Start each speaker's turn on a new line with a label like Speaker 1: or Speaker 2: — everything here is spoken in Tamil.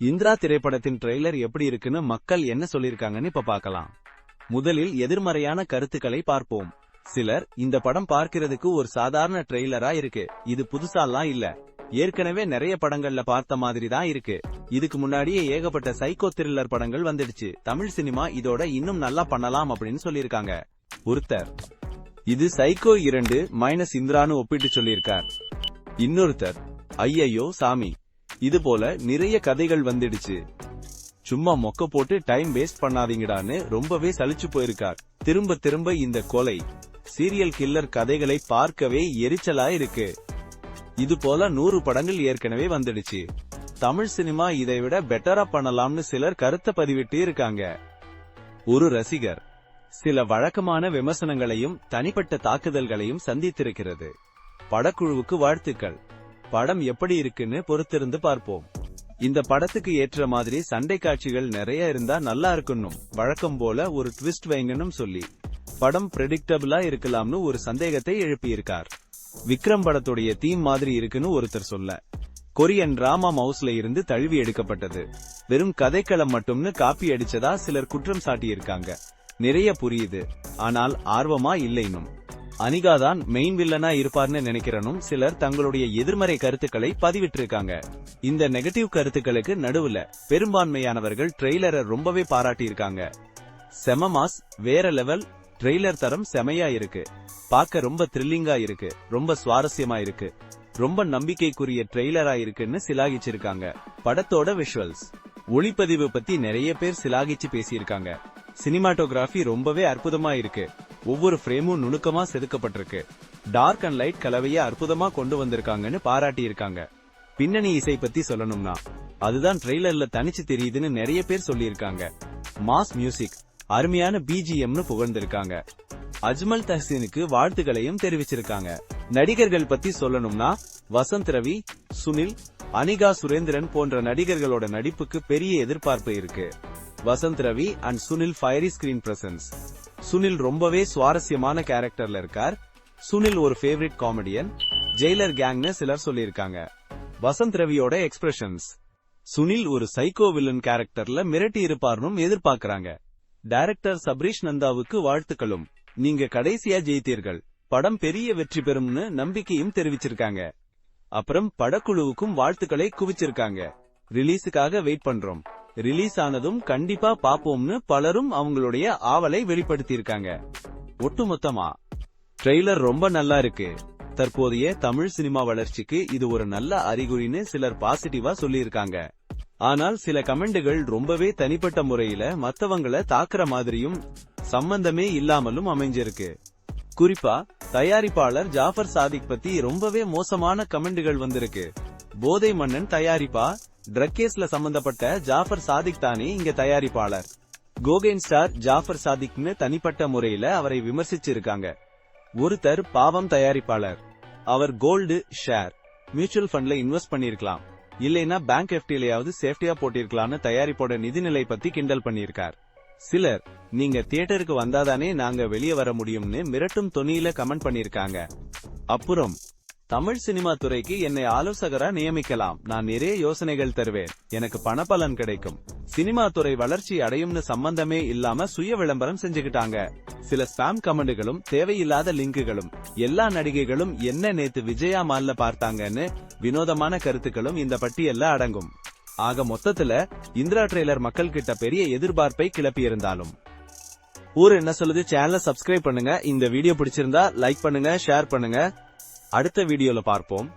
Speaker 1: இந்திரா திரைப்படத்தின் ட்ரெய்லர் எப்படி இருக்குன்னு மக்கள் என்ன சொல்லிருக்காங்கன்னு இப்ப பார்க்கலாம். முதலில் எதிர்மறையான கருத்துக்களை பார்ப்போம். சிலர், இந்த படம் பார்க்கிறதுக்கு ஒரு சாதாரண ட்ரெய்லரா இருக்கு, இது புதுசாலாம் இல்ல, ஏற்கனவே நிறைய படங்கள்ல பார்த்த மாதிரி தான் இருக்கு, இதுக்கு முன்னாடியே ஏகப்பட்ட சைக்கோ த்ரில்லர் படங்கள் வந்துடுச்சு, தமிழ் சினிமா இதோட இன்னும் நல்லா பண்ணலாம் அப்படின்னு சொல்லிருக்காங்க. ஒருத்தர், இது சைக்கோ 2 - இந்திரான்னு ஒப்பிட்டு சொல்லியிருக்கார். இன்னொருத்தர், ஐயையோ சாமி, இது போல நிறைய கதைகள் வந்துடுச்சு, சும்மா மொக்க போட்டு டைம் வேஸ்ட் பண்ணாதீங்கடான்னு ரொம்பவே சலிச்சு போயிருக்கார். திரும்ப திரும்ப இந்த கொலை, சீரியல் கில்லர் கதைகளை பார்க்கவே எரிச்சலா இருக்கு, இது போல 100 படங்கள் ஏற்கனவே வந்துடுச்சு, தமிழ் சினிமா இதை விட பெட்டரா பண்ணலாம்னு சிலர் கருத்தை பதிவிட்டு இருக்காங்க. ஒரு ரசிகர், சில வழக்கமான விமர்சனங்களையும் தனிப்பட்ட தாக்குதல்களையும் சந்தித்திருக்கிறது. படக்குழுவுக்கு வாழ்த்துக்கள், படம் எப்படி இருக்குன்னு பொறுத்திருந்து பார்ப்போம். இந்த படத்துக்கு ஏற்ற மாதிரி சண்டை காட்சிகள் நிறைய இருந்தா நல்லா இருக்கணும், வழக்கம் போல ஒரு ட்விஸ்ட் வைங்கன்னு சொல்லி படம் பிரெடிக்டபிளா இருக்கலாம்னு ஒரு சந்தேகத்தை எழுப்பியிருக்கார். விக்ரம் படத்துடைய தீம் மாதிரி இருக்குன்னு ஒருத்தர் சொல்ல, கொரியன் டிராமா மவுஸ்ல இருந்து தழுவி எடுக்கப்பட்டது, வெறும் கதைக்களம் மட்டும்னு காப்பி அடிச்சதா சிலர் குற்றம் சாட்டியிருக்காங்க. நிறைய புரியுது, ஆனால் ஆர்வமா இல்லைனும், அனிகாதான் மெயின் வில்லனா இருப்பார்னு நினைக்கிறனும் சிலர் தங்களுடைய எதிர்மறை கருத்துக்களை பதிவிட்டிருக்காங்க. இந்த நெகட்டிவ் கருத்துக்களுக்கு நடுவுல பெரும்பான்மையானவர்கள் ட்ரெய்லரை ரொம்பவே பாராட்டியிருக்காங்க. செம மாஸ், வேற லெவல், ட்ரெய்லர் தரம் செமையா இருக்கு, பார்க்க ரொம்ப த்ரில்லிங்கா இருக்கு, ரொம்ப சுவாரஸ்யமா இருக்கு, ரொம்ப நம்பிக்கைக்குரிய ட்ரெய்லரா இருக்குன்னு சிலாகிச்சிருக்காங்க. படத்தோட விஷுவல்ஸ், ஒளிப்பதிவு பத்தி நிறைய பேர் சிலாகிச்சு பேசியிருக்காங்க. சினிமாட்டோகிராஃபி ரொம்பவே அற்புதமா இருக்கு, ஒவ்வொரு ஃப்ரேமும் நுணுக்கமா செதுக்கப்பட்டிருக்கு, டார்க் அண்ட் லைட் கலவைய அற்புதமா கொண்டு வந்திருக்காங்கன்னு பாராட்டி இருக்காங்க. பின்னணி இசை பத்தி சொல்லணும்னா அதுதான் ட்ரெய்லர்ல தனிச்சு தெரியுதுன்னு நிறைய பேர் சொல்லியிருக்காங்க. மாஸ் மியூசிக், அருமையான பிஜிஎம்னு புகழ்ந்திருக்காங்க. அஜ்மல் தஹ்சீனுக்கு வாழ்த்துக்களையும் தெரிவிச்சிருக்காங்க. நடிகர்கள் பத்தி சொல்லணும்னா வசந்த் ரவி, சுனில், அனிகா சுரேந்திரன் போன்ற நடிகர்களோட நடிப்புக்கு பெரிய எதிர்பார்ப்பு இருக்கு. Vasanth Ravi and Sunil fiery screen presence. Sunil ரொம்பவே சுவாரஸ்யமான கேரக்டர்ல இருக்கார். சுனில் ஒரு ஃபேவரிட் காமெடியன், ஜெயிலர் கேங்னு சிலர் சொல்லியிருக்காங்க. வசந்த் ரவியோட எக்ஸ்பிரஷன்ஸ், சுனில் ஒரு சைக்கோ வில்லன் கேரக்டர்ல மிரட்டி இருப்பார்னும் எதிர்பார்க்கறாங்க. டைரக்டர் சபரீஷ் நந்தாவுக்கு வாழ்த்துக்களும், நீங்க கடைசியா ஜெயித்தீர்கள், படம் பெரிய வெற்றி பெறும்னு நம்பிக்கையும் தெரிவிச்சிருக்காங்க. அப்புறம் படக்குழுவுக்கும் வாழ்த்துக்களை குவிச்சிருக்காங்க. ரிலீஸுக்காக வெயிட் பண்றோம், ரிலீஸ் ஆனதும் கண்டிப்பா பாப்போம்னு பலரும் அவங்களுடைய ஆவலை வெளிப்படுத்தியிருக்காங்க. ஒட்டுமொத்தமா ட்ரெய்லர் ரொம்ப நல்லா இருக்கு, தற்போதைய தமிழ் சினிமா வளர்ச்சிக்கு இது ஒரு நல்ல அறிகுறின்னு சிலர் பாசிட்டிவா சொல்லியிருக்காங்க. ஆனால் சில கமெண்ட்கள் ரொம்பவே தனிப்பட்ட முறையில மத்தவங்கள தாக்குற மாதிரியும் சம்பந்தமே இல்லாமலும் அமைஞ்சிருக்கு. குறிப்பா தயாரிப்பாளர் ஜாஃபர் சாதிக் பத்தி ரொம்பவே மோசமான கமெண்ட்கள் வந்திருக்கு. போதை மன்னன் தயாரிப்பா, ட்ரக் கேஸ்ல சம்பந்தப்பட்ட ஜாஃபர் சாதிக் தானே இங்க தயாரிப்பாளர், கோகெயின் ஸ்டார் ஜாஃபர் சாதிக்னு தனிப்பட்ட முறையில அவரை விமர்சிச்சிருக்காங்க. ஒருத்தர், பாவம் தயாரிப்பாளர், அவர் கோல்டு ஷேர் மியூச்சுவல் ஃபண்ட்ல இன்வெஸ்ட் பண்ணிருக்கலாம், இல்லைன்னா பேங்க் எஃப்டிலையாவது சேஃப்டியா போட்டிருக்கலாம்னு தயாரிப்போட நிதிநிலை பத்தி கிண்டல் பண்ணிருக்கார். சிலர், நீங்க தியேட்டருக்கு வந்தாதானே நாங்க வெளியே வர முடியும்னு மிரட்டும் தொனியில கமெண்ட் பண்ணிருக்காங்க. அப்புறம், தமிழ் சினிமா துறைக்கு என்னை ஆலோசகரா நியமிக்கலாம், நான் நிறைய யோசனைகள் தருவேன், எனக்கு பணபலன் கிடைக்கும், சினிமா துறை வளர்ச்சி அடையும்னு சம்பந்தமே இல்லாம சுய விளம்பரம் செஞ்சுக்கிட்டாங்க. சில ஸ்பாம் கமெண்ட்களும் தேவையில்லாத லிங்குகளும், எல்லா நடிகைகளும் என்ன நேத்து விஜயா மால்ல பார்த்தாங்கன்னு வினோதமான கருத்துக்களும் இந்த பட்டியல்ல அடங்கும். ஆக மொத்தத்துல இந்திரா ட்ரெய்லர் மக்கள் கிட்ட பெரிய எதிர்பார்ப்பை கிளப்பியிருந்தாலும் ஊர் என்ன சொல்லுது சேனலை சப்ஸ்கிரைப் பண்ணுங்க. இந்த வீடியோ பிடிச்சிருந்தா லைக் பண்ணுங்க, ஷேர் பண்ணுங்க. அடுத்த வீடியோல பார்ப்போம்.